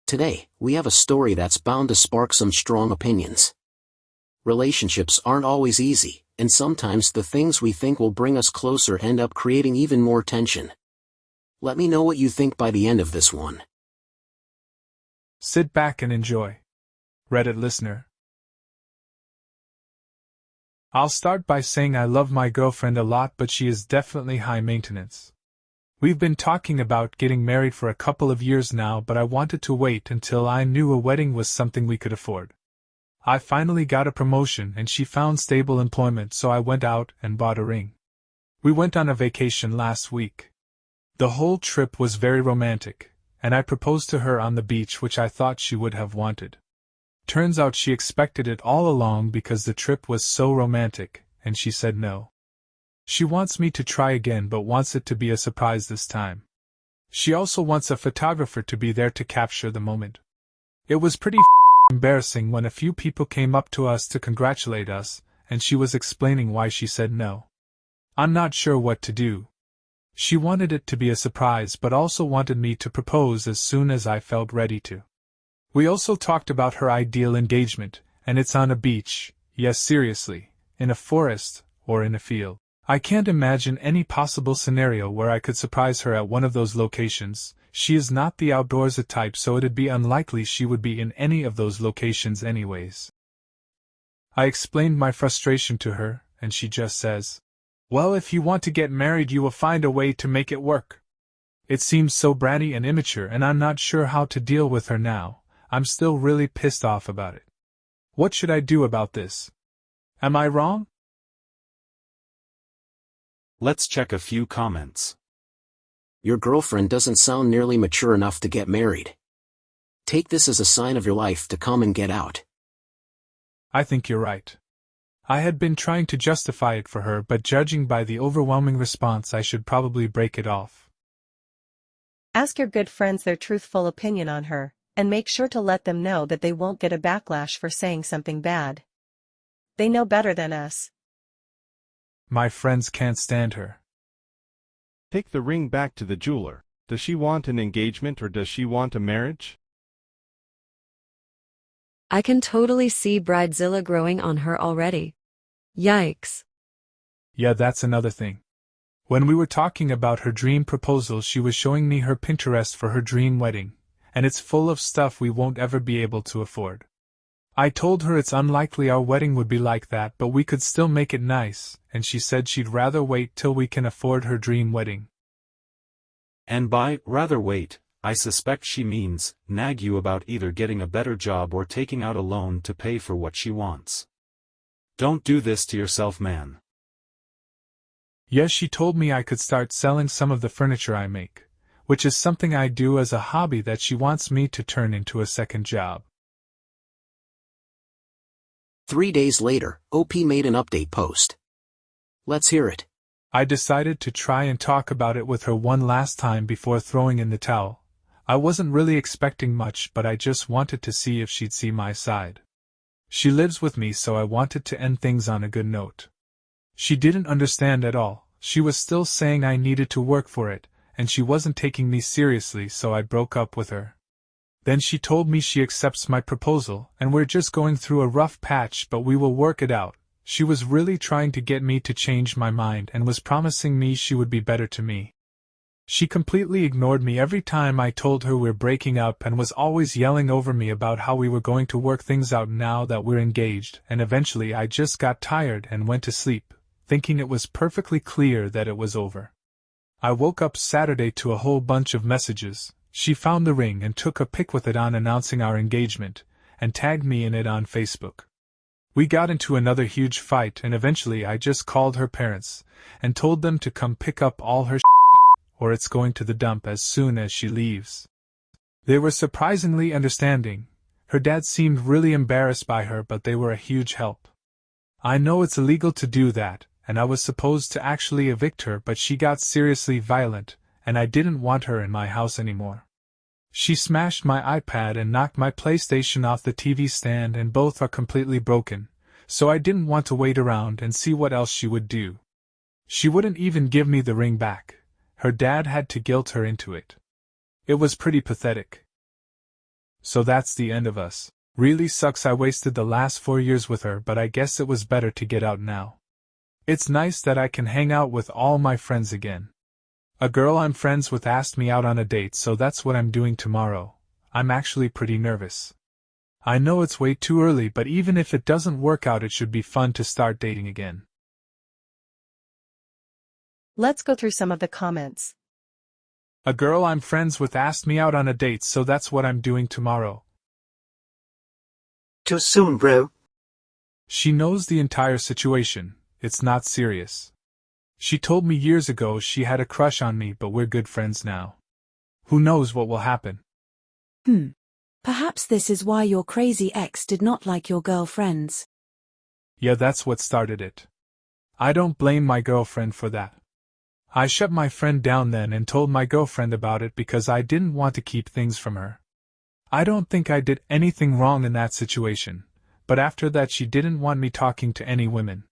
Today, we have a story that's bound to spark some strong opinions. Relationships aren't always easy, and sometimes the things we think will bring us closer end up creating even more tension. Let me know what you think by the end of this one. Sit back and enjoy. Reddit listener. I'll start by saying I love my girlfriend a lot, but she is definitely high maintenance. We've been talking about getting married for a couple of years now, but I wanted to wait until I knew a wedding was something we could afford. I finally got a promotion and she found stable employment, so I went out and bought a ring. We went on a vacation last week. The whole trip was very romantic, and I proposed to her on the beach, which I thought she would have wanted. Turns out she expected it all along because the trip was so romantic, and she said no. She wants me to try again, but wants it to be a surprise this time. She also wants a photographer to be there to capture the moment. It was pretty embarrassing when a few people came up to us to congratulate us, and she was explaining why she said no. I'm not sure what to do. She wanted it to be a surprise but also wanted me to propose as soon as I felt ready to. We also talked about her ideal engagement, and it's on a beach, yes seriously, in a forest, or in a field. I can't imagine any possible scenario where I could surprise her at one of those locations. She is not the outdoorsy type, so it'd be unlikely she would be in any of those locations anyways. I explained my frustration to her, and she just says, "Well, if you want to get married, you will find a way to make it work." It seems so bratty and immature, and I'm not sure how to deal with her now. I'm still really pissed off about it. What should I do about this? Am I wrong? Let's check a few comments. Your girlfriend doesn't sound nearly mature enough to get married. Take this as a sign of your life to come and get out. I think you're right. I had been trying to justify it for her, but judging by the overwhelming response, I should probably break it off. Ask your good friends their truthful opinion on her, and make sure to let them know that they won't get a backlash for saying something bad. They know better than us. My friends can't stand her. Take the ring back to the jeweler. Does she want an engagement or does she want a marriage? I can totally see Bridezilla growing on her already. Yikes. Yeah, that's another thing. When we were talking about her dream proposal, she was showing me her Pinterest for her dream wedding, and it's full of stuff we won't ever be able to afford. I told her it's unlikely our wedding would be like that, but we could still make it nice, and she said she'd rather wait till we can afford her dream wedding. And by rather wait, I suspect she means nag you about either getting a better job or taking out a loan to pay for what she wants. Don't do this to yourself, man. Yes, she told me I could start selling some of the furniture I make, which is something I do as a hobby that she wants me to turn into a second job. 3 days later, OP made an update post. Let's hear it. I decided to try and talk about it with her one last time before throwing in the towel. I wasn't really expecting much, but I just wanted to see if she'd see my side. She lives with me, so I wanted to end things on a good note. She didn't understand at all. She was still saying I needed to work for it, and she wasn't taking me seriously, so I broke up with her. Then she told me she accepts my proposal, and we're just going through a rough patch, but we will work it out. She was really trying to get me to change my mind and was promising me she would be better to me. She completely ignored me every time I told her we're breaking up and was always yelling over me about how we were going to work things out now that we're engaged, and eventually I just got tired and went to sleep, thinking it was perfectly clear that it was over. I woke up Saturday to a whole bunch of messages. She found the ring and took a pic with it on announcing our engagement, and tagged me in it on Facebook. We got into another huge fight, and eventually I just called her parents and told them to come pick up all her or it's going to the dump as soon as she leaves. They were surprisingly understanding. Her dad seemed really embarrassed by her, but they were a huge help. I know it's illegal to do that, and I was supposed to actually evict her, but she got seriously violent, and I didn't want her in my house anymore. She smashed my iPad and knocked my PlayStation off the TV stand, and both are completely broken, so I didn't want to wait around and see what else she would do. She wouldn't even give me the ring back. Her dad had to guilt her into it. It was pretty pathetic. So that's the end of us. Really sucks I wasted the last 4 years with her, but I guess it was better to get out now. It's nice that I can hang out with all my friends again. A girl I'm friends with asked me out on a date, so that's what I'm doing tomorrow. I'm actually pretty nervous. I know it's way too early, but even if it doesn't work out, it should be fun to start dating again. Let's go through some of the comments. A girl I'm friends with asked me out on a date, so that's what I'm doing tomorrow. Too soon, bro. She knows the entire situation. It's not serious. She told me years ago she had a crush on me, but we're good friends now. Who knows what will happen? Perhaps this is why your crazy ex did not like your girlfriends. Yeah, that's what started it. I don't blame my girlfriend for that. I shut my friend down then and told my girlfriend about it because I didn't want to keep things from her. I don't think I did anything wrong in that situation, but after that she didn't want me talking to any women.